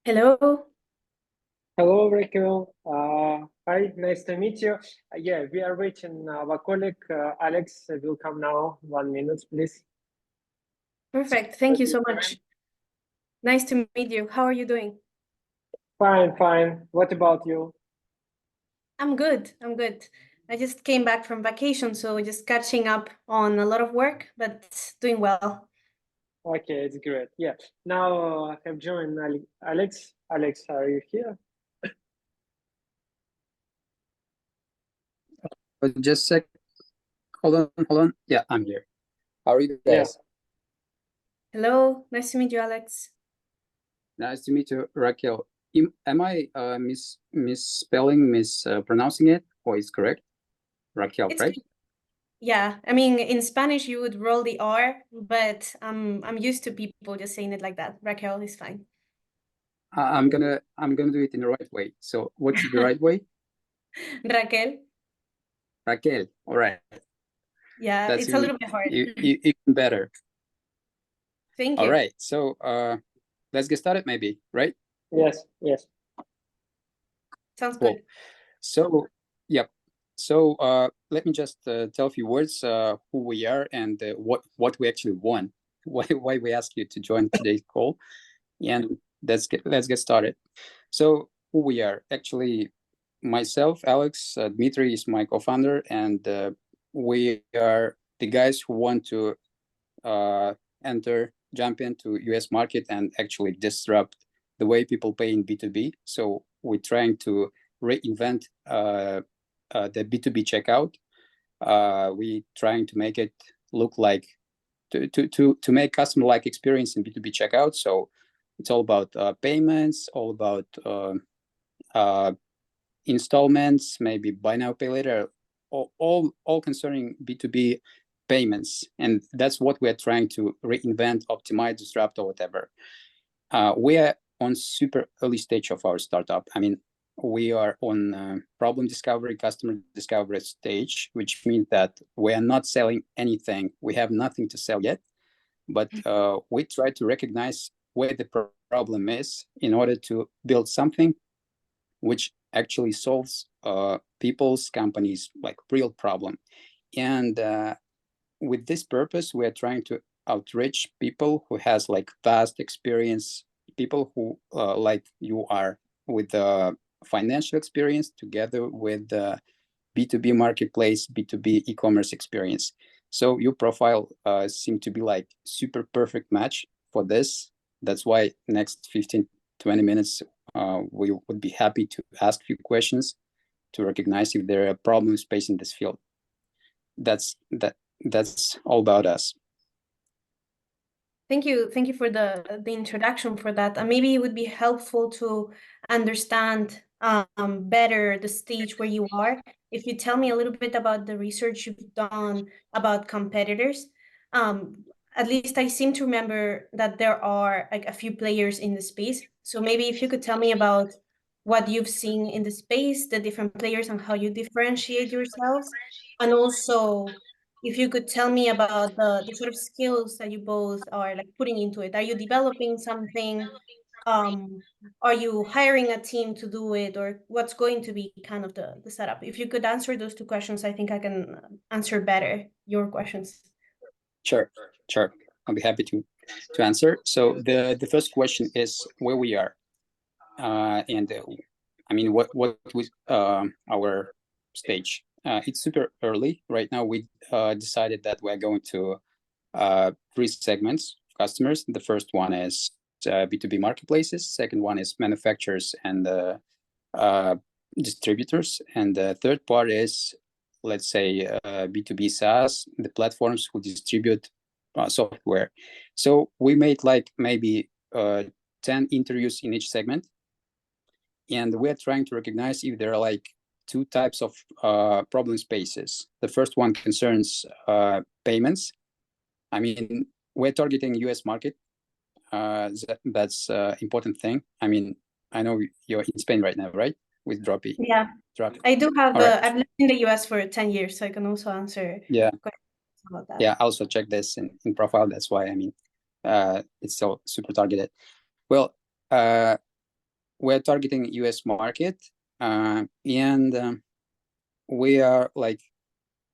Hello. Hello, Raquel. Hi, nice to meet you. Yeah, we are waiting. Our colleague Alex will come now. 1 minute, please. Perfect. Thank you so much. Nice to meet you. How are you doing? Fine, fine. What about you? I'm good. I'm good. I just came back from vacation, so just catching up on a lot of work, but doing well. Okay, it's great. Yeah. Now I have joined Alex. Alex, are you here? Just a sec. Hold on. Yeah, I'm here. How are you Yeah. guys? Hello. Nice to meet you, Alex. Nice to meet you, Raquel. Am I mispronouncing it, or is correct? Raquel, It's right? Yeah. I mean, in Spanish you would roll the R, but I'm used to people just saying it like that. Raquel is fine. I'm gonna do it in the right way. So, what's the right way? Raquel. Raquel. All right. Yeah, That's it's a little bit hard. even better. Thank All you. right. So, let's get started, maybe. Right? Yes, yes. Sounds Cool. good. So, yep. So, let me just tell a few words who we are and what we actually want. Why we ask you to join today's call, and let's get started. So, who we are actually, myself, Alex, Dmitry is my co-founder, and we are the guys who want to jump into US market and actually disrupt the way people pay in B2B. So we're trying to reinvent the B2B checkout. We're trying to make it look like to make customer-like experience in B2B checkout. So it's all about payments, all about installments, maybe buy now, pay later, all concerning B2B payments. And that's what we're trying to reinvent, optimize, disrupt, or whatever. We are on super early stage of our startup. I mean, we are on problem discovery, customer discovery stage, which means that we are not selling anything. We have nothing to sell yet, but we try to recognize where the problem is in order to build something which actually solves people's companies like real problem. And with this purpose, we are trying to outreach people who has like vast experience, people who like you are with financial experience together with B2B marketplace, B2B e-commerce experience. So your profile seemed to be like super perfect match for this. That's why next 15, 20 minutes, we would be happy to ask a few questions to recognize if there are problems facing this field. That's all about us. Thank you. Thank you for the introduction for that. And maybe it would be helpful to understand better the stage where you are. If you tell me a little bit about the research you've done about competitors, at least I seem to remember that there are like a few players in the space. So maybe if you could tell me about what you've seen in the space, the different players and how you differentiate yourselves, and also if you could tell me about the sort of skills that you both are like putting into it. Are you developing something? Um, are you hiring a team to do it, or what's going to be kind of the setup? If you could answer those two questions, I think I can answer better your questions. Sure. I'll be happy to answer. So the first question is where we are, and I mean what was our stage. It's super early right now. We decided that we're going to three segments of customers. The first one is B2B marketplaces. Second one is manufacturers and distributors. And the third part is, let's say, B2B SaaS, the platforms who distribute software. So we made like maybe 10 interviews in each segment. And we're trying to recognize if there are like two types of problem spaces. The first one concerns payments. I mean, we're targeting US market. That's important thing. I mean, I know you're in Spain right now, right? With Droppy. Yeah, Droppy. I do have Right. I've lived in the US for 10 years, so I can also answer questions about that. Yeah, I also check this in profile. That's why, I mean, it's so super targeted. Well, we're targeting US market, and we are like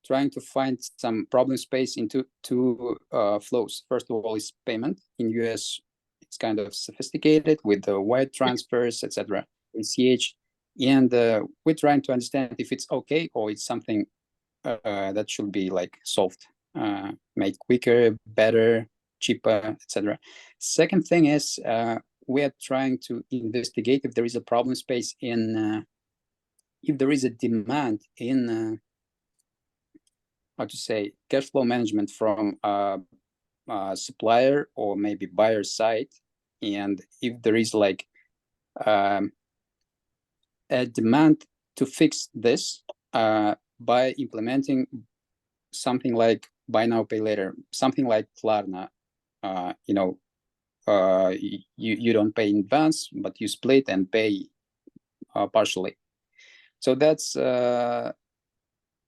trying to find some problem space into two flows. First of all is payment. In US, it's kind of sophisticated with the wire transfers, etc. ACH, and we're trying to understand if it's okay or it's something that should be like solved, made quicker, better, cheaper, etc. Second thing is we are trying to investigate if there is a problem space in if there is a demand in how to say cash flow management from supplier or maybe buyer side, and if there is like a demand to fix this by implementing something like buy now pay later, something like Klarna. You don't pay in advance, but you split and pay partially. So that's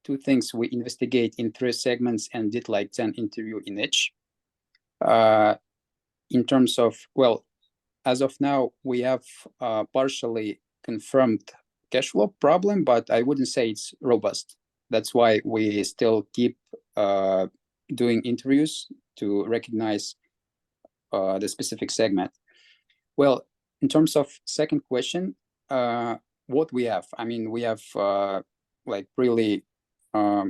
two things we investigate in 3 segments and did like 10 interview in each. In terms of, well, as of now, we have partially confirmed cash flow problem, but I wouldn't say it's robust. That's why we still keep doing interviews to recognize the specific segment. Well, in terms of second question, what we have, I mean, we have like really, how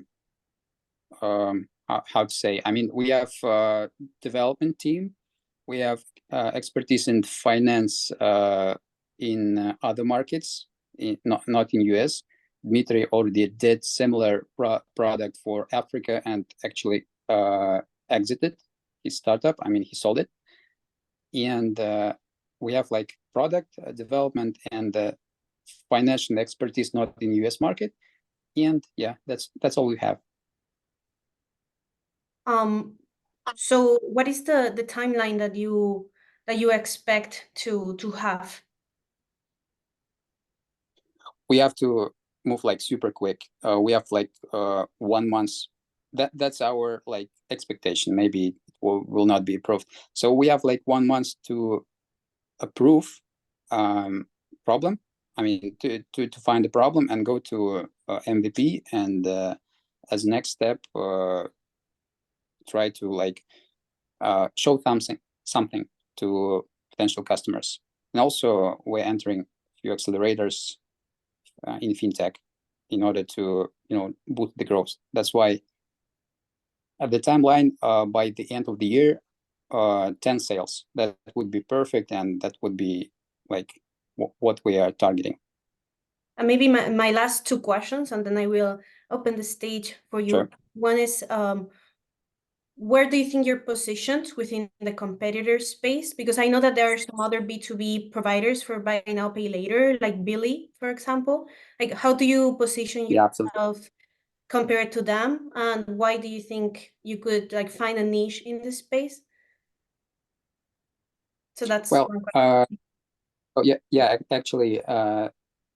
to say, I mean, we have development team, we have expertise in finance in other markets, not in US. Dmitry already did similar product for Africa and actually exited his startup. I mean, he sold it. And we have like product development and financial expertise not in US market. And yeah, that's all we have. So what is the timeline that you expect to have? We have to move like super quick. We have like 1 month. That's our like expectation. Maybe it will not be approved. So we have like 1 month to approve problem. I mean, to find the problem and go to MVP, and as next step, try to like show something to potential customers. And also we're entering a few accelerators in fintech in order to boost the growth. That's why at the timeline by the end of the year, 10 sales, that would be perfect, and that would be like what we are targeting. And maybe my last 2 questions, and then I will open the stage for you. Sure. One is, where do you think you're positioned within the competitor space? Because I know that there are some other B2B providers for buy now, pay later, like Billy, for example. Like, how do you position yourself compared to them? And why do you think you could like find a niche in this space? So that's well, one question. I actually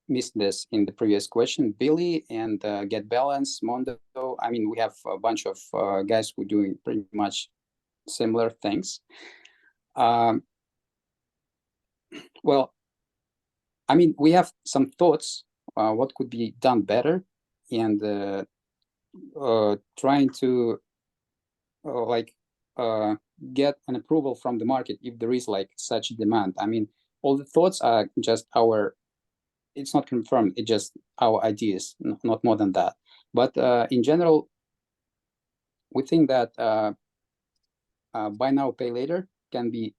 missed this in the previous question. Billy and Get Balance, Mondo. I mean, we have a bunch of guys who are doing pretty much similar things. Well, I mean, we have some thoughts what could be done better, and trying to get an approval from the market if there is like such demand. I mean, all the thoughts are just it's not confirmed, it's just our ideas, not more than that. But in general, we think that buy now, pay later can be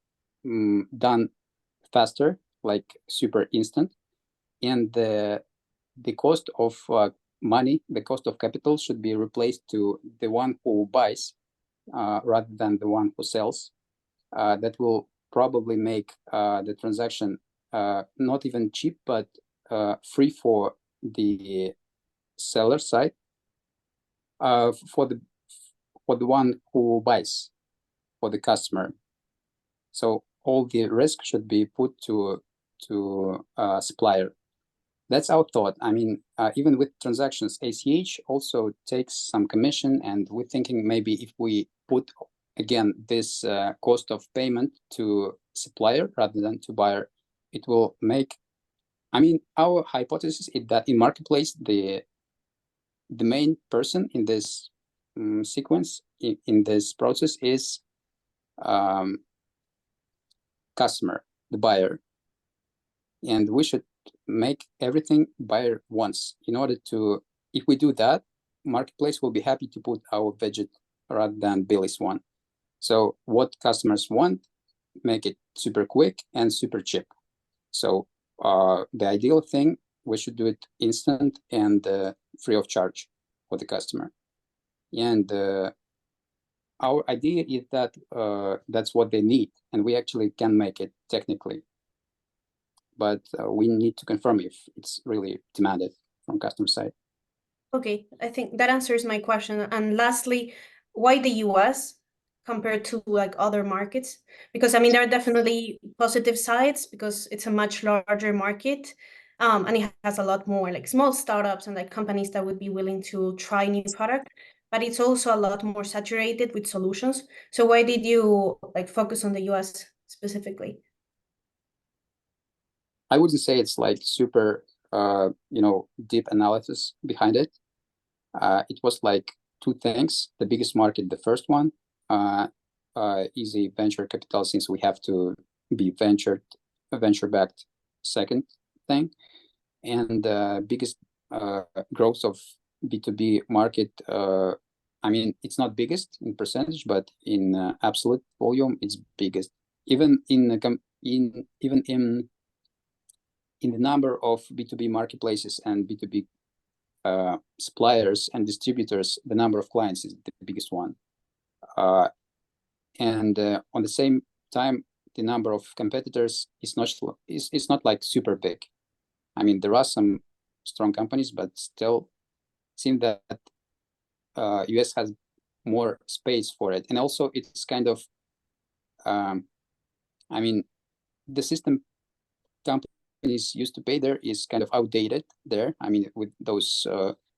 done faster, like super instant. And the cost of money, the cost of capital should be replaced to the one who buys rather than the one who sells. That will probably make the transaction not even cheap, but free for the seller side, for the one who buys, for the customer. So all the risk should be put to supplier. That's our thought. I mean, even with transactions, ACH also takes some commission, and we're thinking maybe if we put again this cost of payment to supplier rather than to buyer, it will make I mean, our hypothesis is that in marketplace, the main person in this sequence, in this process, is customer, the buyer, and we should make everything buyer wants. In order to, if we do that, marketplace will be happy to put our widget rather than Billy's one. So what customers want, make it super quick and super cheap. So the ideal thing, we should do it instant and free of charge for the customer. And our idea is that that's what they need, and we actually can make it technically. But we need to confirm if it's really demanded from customer side. Okay, I think that answers my question. And lastly, why the US compared to like other markets? Because I mean, there are definitely positive sides because it's a much larger market. And it has a lot more like small startups and like companies that would be willing to try new product, but it's also a lot more saturated with solutions. So why did you like focus on the US specifically? I wouldn't say it's like super, deep analysis behind it. It was like two things. The biggest market, the first one, easy venture capital, since we have to be venture-backed second thing. And the biggest growth of B2B market, I mean, it's not biggest in percentage, but in absolute volume, it's biggest. Even in the number of B2B marketplaces and B2B suppliers and distributors, the number of clients is the biggest one. And on the same time, the number of competitors is not like super big. I mean, there are some strong companies, but still seem that US has more space for it. And also it's kind of, I mean, the system companies used to pay there is kind of outdated there. I mean, with those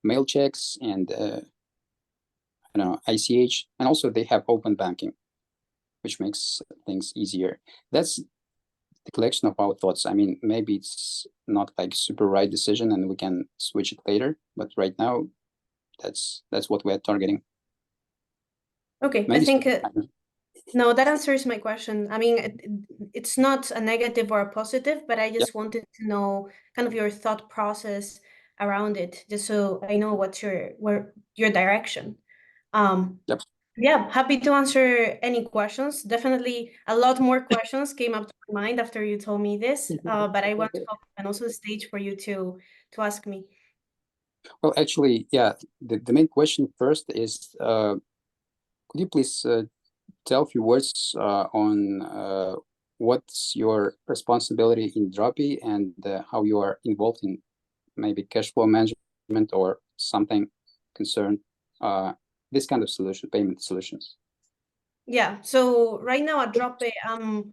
mail checks and ICH, and also they have open banking, which makes things easier. That's the collection of our thoughts. I mean, maybe it's not like super right decision and we can switch it later, but right now that's what we're targeting. Okay, Maybe I think no, that answers my question. I mean, it's not a negative or a positive, but I just wanted to know kind of your thought process around it, just so I know what's your direction. Yep. Yeah, happy to answer any questions. Definitely a lot more questions came up to my mind after you told me this, but I want to open also the stage for you to ask me. Well, actually, yeah, the main question first is, could you please tell a few words on what's your responsibility in Droppy and how you are involved in maybe cash flow management or something concerned this kind of payment solutions? Yeah, so right now at Droppy, I'm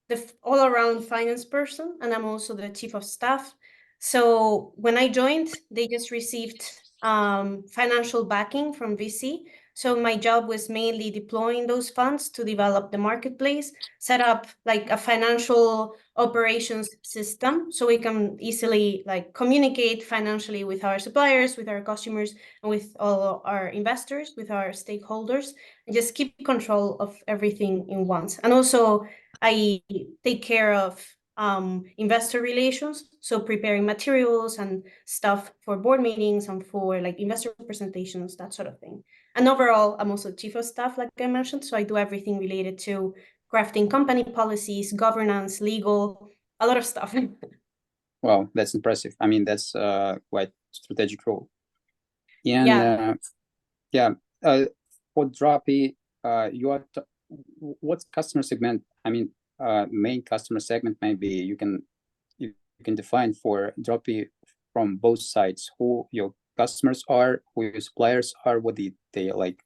the all-around finance person, and I'm also the chief of staff. So when I joined, they just received financial backing from VC. So my job was mainly deploying those funds to develop the marketplace, set up like a financial operations system so we can easily like communicate financially with our suppliers, with our customers, and with all our investors, with our stakeholders, and just keep control of everything in once. And also I take care of investor relations, so preparing materials and stuff for board meetings and for like investor presentations, that sort of thing. And overall, I'm also chief of staff, like I mentioned, so I do everything related to crafting company policies, governance, legal, a lot of stuff. Wow, that's impressive. I mean, that's quite strategic role. And for Droppy, you are what customer segment? I mean, main customer segment maybe you can define for Droppy from both sides, who your customers are, who your suppliers are, what they like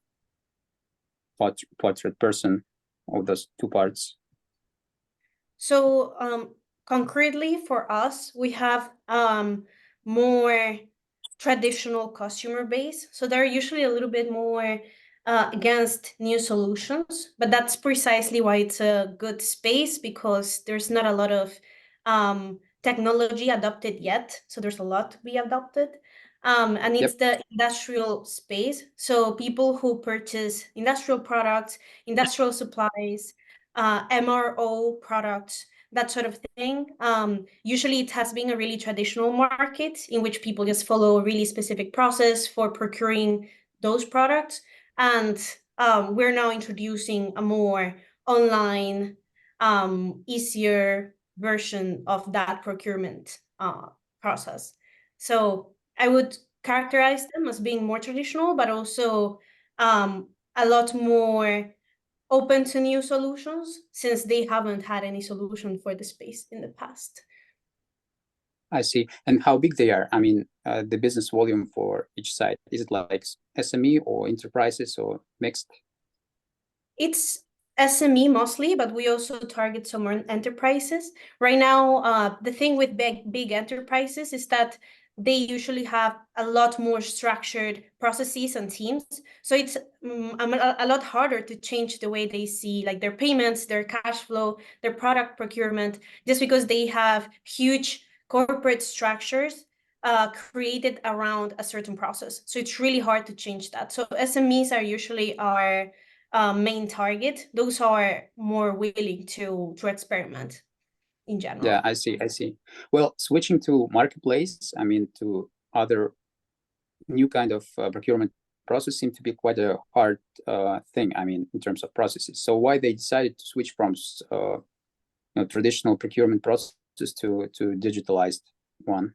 portrait person of those two parts. So concretely for us, we have more traditional customer base. So they're usually a little bit more against new solutions, but that's precisely why it's a good space, because there's not a lot of technology adopted yet. So there's a lot to be adopted. And it's the industrial space. So people who purchase industrial products, industrial supplies, MRO products, that sort of thing. Usually it has been a really traditional market in which people just follow a really specific process for procuring those products. And we're now introducing a more online, easier version of that procurement process. So I would characterize them as being more traditional, but also a lot more open to new solutions since they haven't had any solution for the space in the past. I see. And how big they are? I mean, the business volume for each side, is it like SME or enterprises or mixed? It's SME mostly, but we also target some enterprises. Right now, the thing with big enterprises is that they usually have a lot more structured processes and teams. So it's a lot harder to change the way they see like their payments, their cash flow, their product procurement, just because they have huge corporate structures created around a certain process. So it's really hard to change that. So SMEs are usually our main target. Those are more willing to experiment in general. Yeah, I see. Well, switching to marketplace, I mean, to other new kind of procurement process seemed to be quite a hard thing, I mean, in terms of processes. So why they decided to switch from traditional procurement process to digitalized one,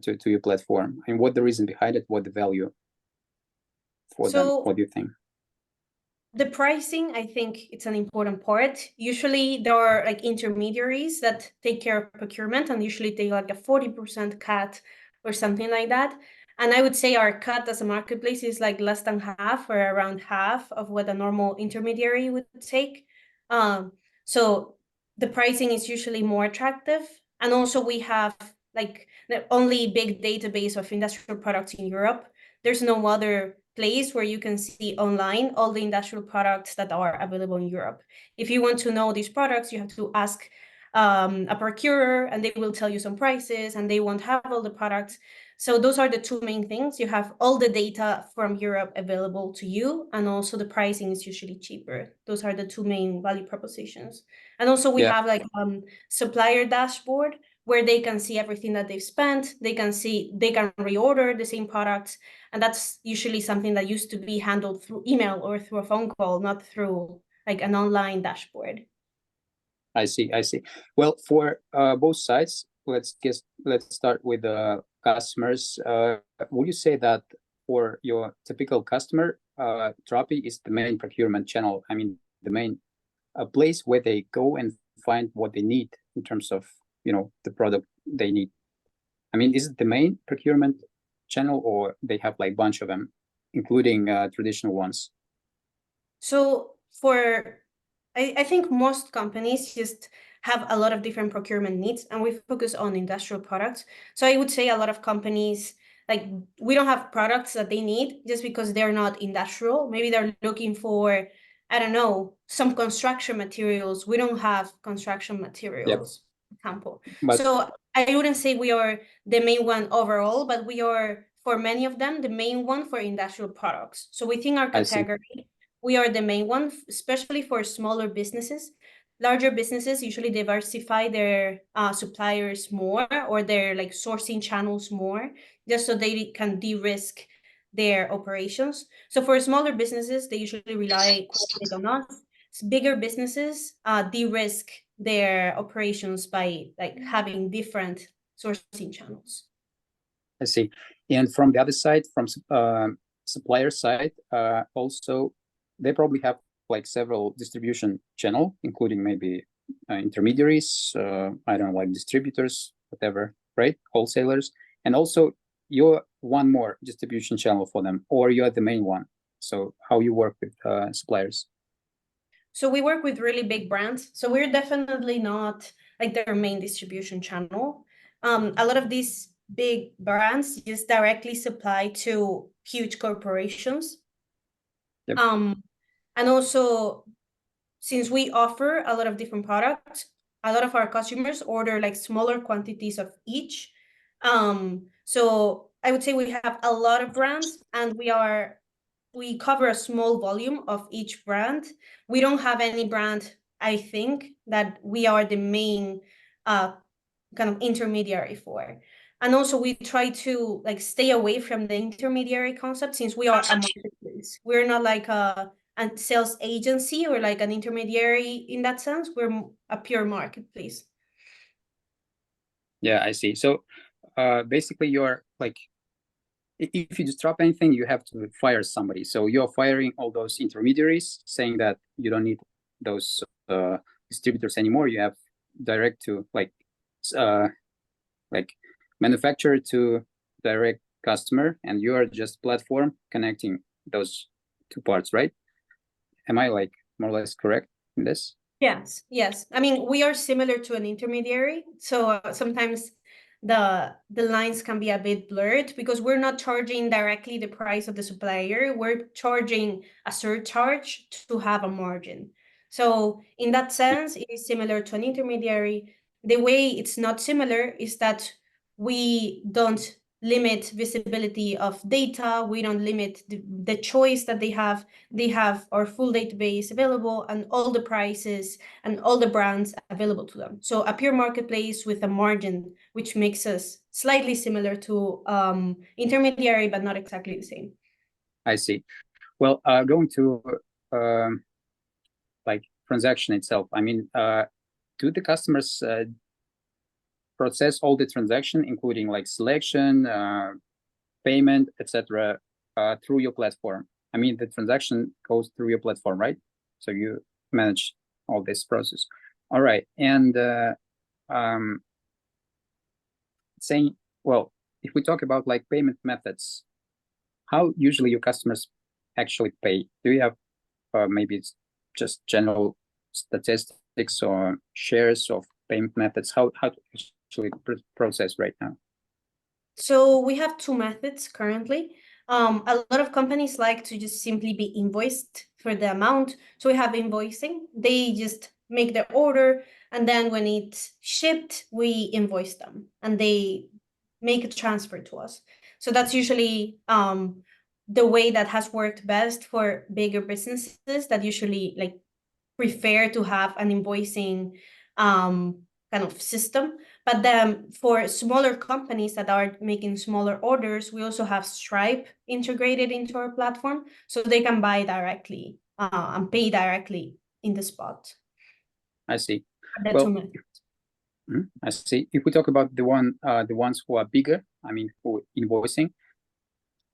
to your platform? And what the reason behind it, what the value for them, what do you think? The pricing, I think it's an important part. Usually there are like intermediaries that take care of procurement and usually take like a 40% cut or something like that. And I would say our cut as a marketplace is like less than half or around half of what a normal intermediary would take. So the pricing is usually more attractive. And also we have like the only big database of industrial products in Europe. There's no other place where you can see online all the industrial products that are available in Europe. If you want to know these products, you have to ask a procurer and they will tell you some prices and they won't have all the products. So those are the two main things. You have all the data from Europe available to you, and also the pricing is usually cheaper. Those are the two main value propositions. And also we have like supplier dashboard where they can see everything that they've spent. They can reorder the same products. And that's usually something that used to be handled through email or through a phone call, not through like an online dashboard. I see. Well, for both sides, let's start with the customers. Would you say that for your typical customer, Trapi is the main procurement channel? I mean, the main place where they go and find what they need in terms of, the product they need. I mean, is it the main procurement channel, or they have like a bunch of them, including traditional ones? So I think most companies just have a lot of different procurement needs, and we focus on industrial products. So I would say a lot of companies, like, we don't have products that they need just because they're not industrial. Maybe they're looking for, I don't know, some construction materials. We don't have construction materials, for example. So I wouldn't say we are the main one overall, but we are, for many of them, the main one for industrial products. So within our category, we are the main one, especially for smaller businesses. Larger businesses usually diversify their suppliers more, or their like sourcing channels more, just so they can de-risk their operations. So for smaller businesses, they usually rely quite on us. Bigger businesses de-risk their operations by like having different sourcing channels. I see. And from the other side, from supplier side, also, they probably have like several distribution channel, including maybe intermediaries, I don't know, like distributors, whatever, right? Wholesalers. And also you're one more distribution channel for them, or you're the main one. So how you work with suppliers? So we work with really big brands. So we're definitely not like their main distribution channel. A lot of these big brands just directly supply to huge corporations. And also, since we offer a lot of different products, a lot of our customers order like smaller quantities of each. So I would say we have a lot of brands, and we cover a small volume of each brand. We don't have any brand, I think, that we are the main kind of intermediary for. And also we try to like stay away from the intermediary concept, since we are a marketplace. We're not like a sales agency or like an intermediary in that sense. We're a pure marketplace. Yeah, I see. So basically you're like, if you disrupt anything, you have to fire somebody. So you're firing all those intermediaries, saying that you don't need those distributors anymore. You have direct to like manufacturer to direct customer, and you are just platform connecting those two parts, right? Am I like more or less correct in this? Yes, yes. I mean, we are similar to an intermediary, so sometimes the lines can be a bit blurred, because we're not charging directly the price of the supplier. We're charging a surcharge to have a margin. So in that sense, it is similar to an intermediary. The way it's not similar is that we don't limit visibility of data. We don't limit the choice that they have. They have our full database available and all the prices and all the brands available to them. So a pure marketplace with a margin, which makes us slightly similar to intermediary, but not exactly the same. I see. Well, going to like transaction itself. I mean, do the customers process all the transaction, including like selection, payment, etc., through your platform? I mean, the transaction goes through your platform, right? So you manage all this process. All right, and saying, well, if we talk about like payment methods, how usually your customers actually pay? Do you have maybe it's just general statistics or shares of payment methods? How to actually process right now? So we have two methods currently. A lot of companies like to just simply be invoiced for the amount. So we have invoicing. They just make their order, and then when it's shipped, we invoice them, and they make a transfer to us. So that's usually the way that has worked best for bigger businesses that usually like prefer to have an invoicing kind of system. But then for smaller companies that are making smaller orders, we also have Stripe integrated into our platform, so they can buy directly and pay directly in the spot. I see. Well, I see. If we talk about the ones who are bigger, I mean, who invoicing,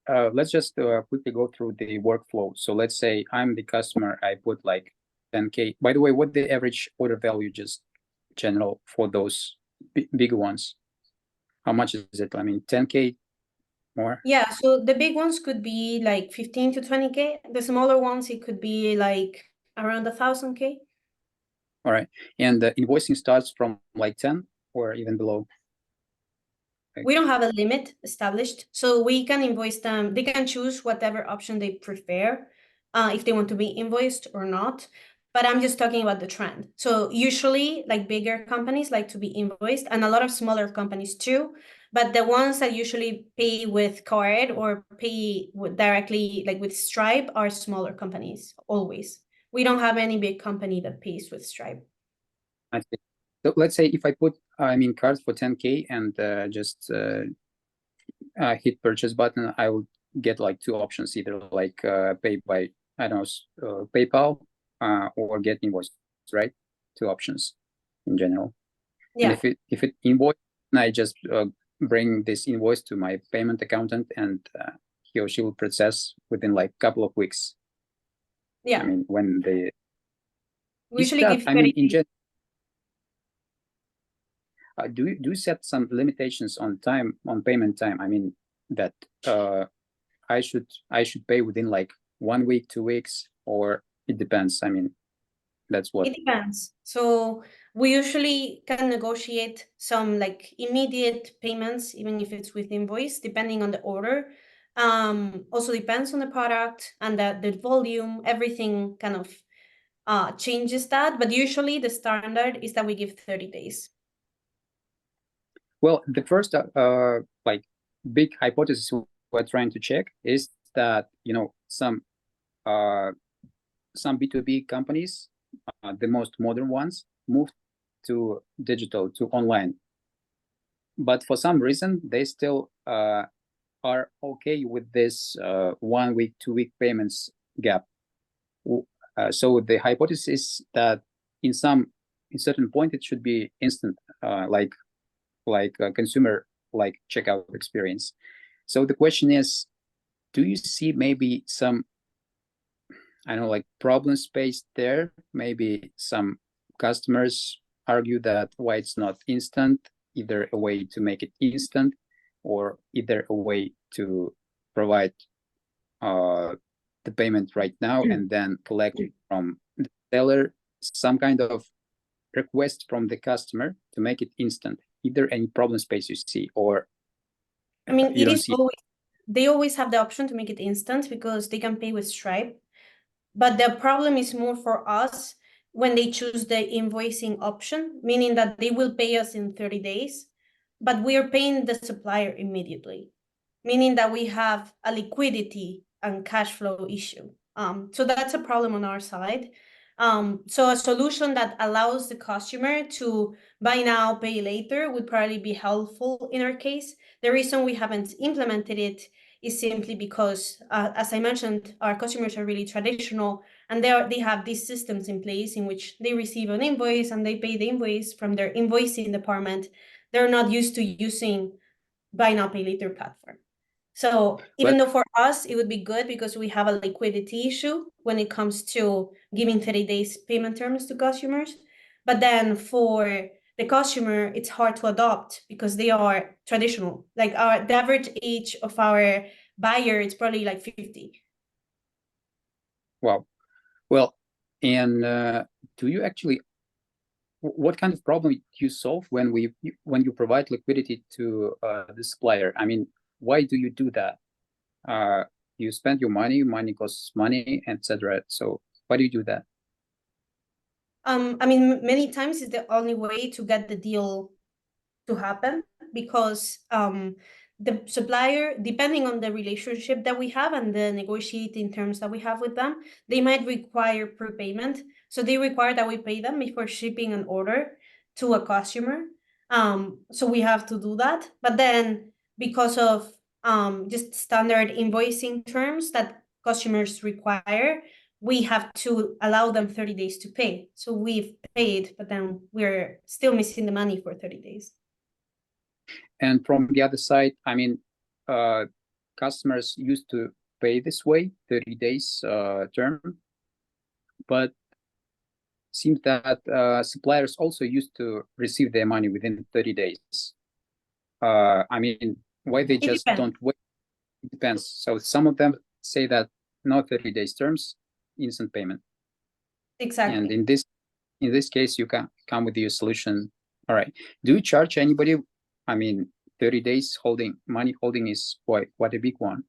let's just quickly go through the workflow. So let's say I'm the customer, I put like 10K. By the way, what the average order value, just general for those bigger ones? How much is it? I mean, 10K more? Yeah, so the big ones could be like 15 to 20K. The smaller ones, it could be like around 1,000K. All right. And the invoicing starts from like 10 or even below? We don't have a limit established, so we can invoice them. They can choose whatever option they prefer, if they want to be invoiced or not. But I'm just talking about the trend. So usually, like bigger companies like to be invoiced, and a lot of smaller companies too. But the ones that usually pay with card or pay directly, like with Stripe, are smaller companies always. We don't have any big company that pays with Stripe. I see. So let's say if I put, I mean, cards for 10K and just hit purchase button, I will get like two options, either like pay by, I don't know, PayPal or get invoiced, right? Two options in general. Yeah. And if it invoice, I just bring this invoice to my payment accountant, and he or she will process within like a couple of weeks. Yeah. I mean, when they usually give I mean, in general, do you set some limitations on payment time? I mean, that I should pay within like 1 week, 2 weeks, or it depends. I mean, that's what it depends. So we usually can negotiate some like immediate payments, even if it's with invoice, depending on the order. Also depends on the product and the volume. Everything kind of changes that, but usually the standard is that we give 30 days. Well, the first like big hypothesis we're trying to check is that, you know, some B2B companies, the most modern ones, moved to digital, to online. But for some reason, they still are okay with this 1 week, 2 week payments gap. So the hypothesis is that in certain point it should be instant, like a consumer like checkout experience. So the question is, do you see maybe some, I don't know, like problem space there? Maybe some customers argue that why it's not instant, either a way to make it instant or either a way to provide the payment right now and then collect from the seller some kind of request from the customer to make it instant. Either any problem space you see, or I mean, you don't see. They always have the option to make it instant because they can pay with Stripe. But the problem is more for us when they choose the invoicing option, meaning that they will pay us in 30 days, but we are paying the supplier immediately, meaning that we have a liquidity and cash flow issue. So that's a problem on our side. So a solution that allows the customer to buy now, pay later would probably be helpful in our case. The reason we haven't implemented it is simply because, as I mentioned, our customers are really traditional, and they have these systems in place in which they receive an invoice and they pay the invoice from their invoicing department. They're not used to using buy now, pay later platform. So even though for us, it would be good because we have a liquidity issue when it comes to giving 30 days payment terms to customers. But then for the customer, it's hard to adopt because they are traditional. Like the average age of our buyer is probably like 50. Wow. Well, and do you actually, what kind of problem do you solve when you provide liquidity to the supplier? I mean, why do you do that? You spend your money costs money, etc. So why do you do that? I mean, many times it's the only way to get the deal to happen because the supplier, depending on the relationship that we have and the negotiating terms that we have with them, they might require prepayment. So they require that we pay them before shipping an order to a customer. So we have to do that. But then because of just standard invoicing terms that customers require, we have to allow them 30 days to pay. So we've paid, but then we're still missing the money for 30 days. And from the other side, I mean, customers used to pay this way, 30 days term, but seems that suppliers also used to receive their money within 30 days. I mean, why they just don't wait? It depends. So some of them say that no 30 days terms, instant payment. Exactly. And in this case, you can come with your solution. All right. Do you charge anybody? I mean, 30 days money holding is quite a big one,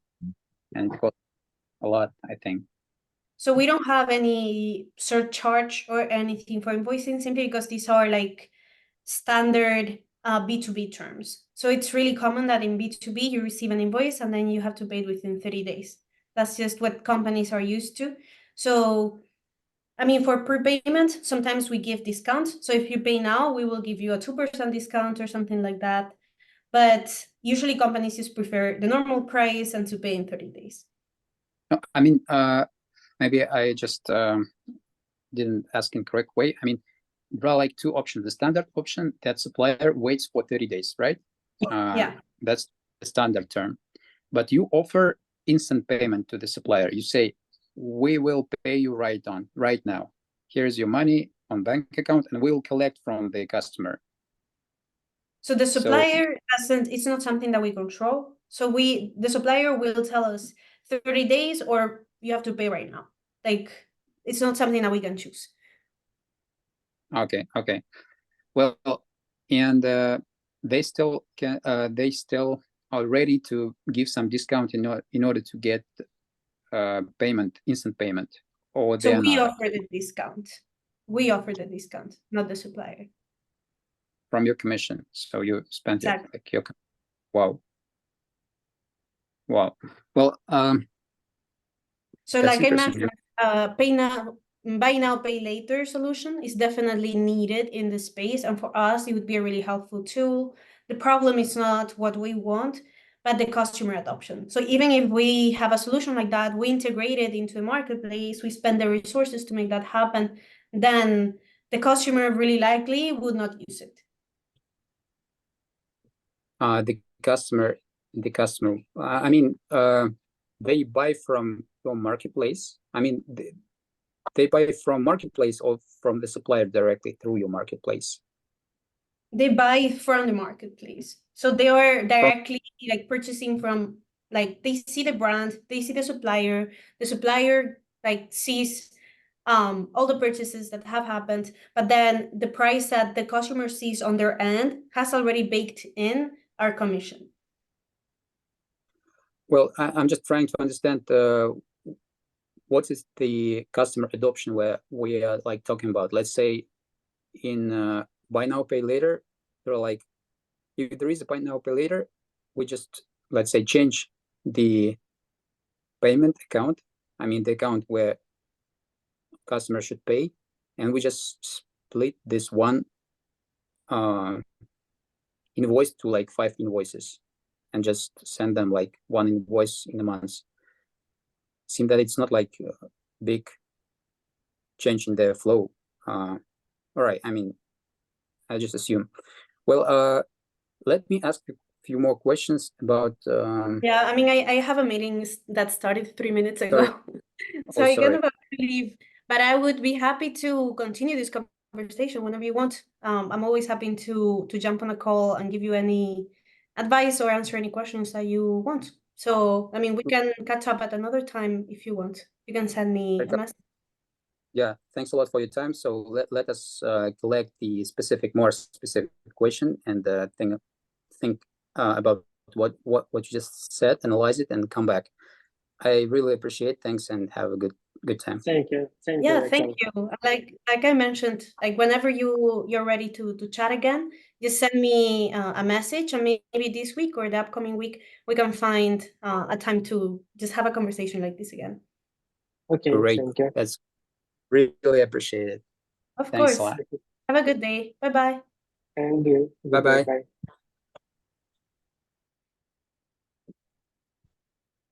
and it costs a lot, I think. So we don't have any surcharge or anything for invoicing simply because these are like standard B2B terms. So it's really common that in B2B you receive an invoice and then you have to pay it within 30 days. That's just what companies are used to. So, I mean, for prepayment, sometimes we give discounts. So if you pay now, we will give you a 2% discount or something like that. But usually companies just prefer the normal price and to pay in 30 days. No, I mean, maybe I just didn't ask in correct way. I mean, there are like two options. The standard option, that supplier waits for 30 days, right? Yeah. That's the standard term. But you offer instant payment to the supplier. You say, we will pay you right now. Here's your money on bank account, and we'll collect from the customer. So the supplier it's not something that we control. So the supplier will tell us 30 days or you have to pay right now. Like, it's not something that we can choose. Okay. Well, and they still are ready to give some discount in order to get instant payment, or So they're we not offer the discount. We offer the discount, not the supplier. from your commission? So you spent it Exactly. like your, wow. Wow. Well, So that's like I interesting. mentioned, buy now, pay later solution is definitely needed in the space. And for us, it would be a really helpful tool. The problem is not what we want, but the customer adoption. So even if we have a solution like that, we integrate it into the marketplace, we spend the resources to make that happen, then the customer really likely would not use it. The customer, I mean, they buy from your marketplace. I mean, they buy from marketplace or from the supplier directly through your marketplace. They buy from the marketplace. So they are directly like purchasing from, like they see the brand, they see the supplier like sees all the purchases that have happened, but then the price that the customer sees on their end has already baked in our commission. Well, I'm just trying to understand what is the customer adoption where we are like talking about. Let's say in buy now, pay later, they're like, if there is a buy now, pay later, we just, let's say, change the payment account. I mean, the account where customer should pay, and we just split this one invoice to like 5 invoices and just send them like one invoice in a month. Seems that it's not like a big change in the flow. All right, I mean, I just assume. Well, let me ask you a few more questions about. Yeah, I mean, I have a meeting that started 3 minutes ago. Sorry. So Oh, I'm sorry. gonna leave, but I would be happy to continue this conversation whenever you want. I'm always happy to jump on a call and give you any advice or answer any questions that you want. So, I mean, we can catch up at another time if you want. You can send me a message. Yeah, thanks a lot for your time. So let us collect the more specific question and think about what you just said, analyze it, and come back. I really appreciate. Thanks, and have a good time. Thank you. Thank Yeah, you. thank you. Like I mentioned, like whenever you're ready to chat again, just send me a message, and maybe this week or the upcoming week we can find a time to just have a conversation like this again. Okay, Great. thank you. That's really appreciated. Of Thanks course. a lot. Have a good day. Bye bye. And you. Bye-bye. Bye.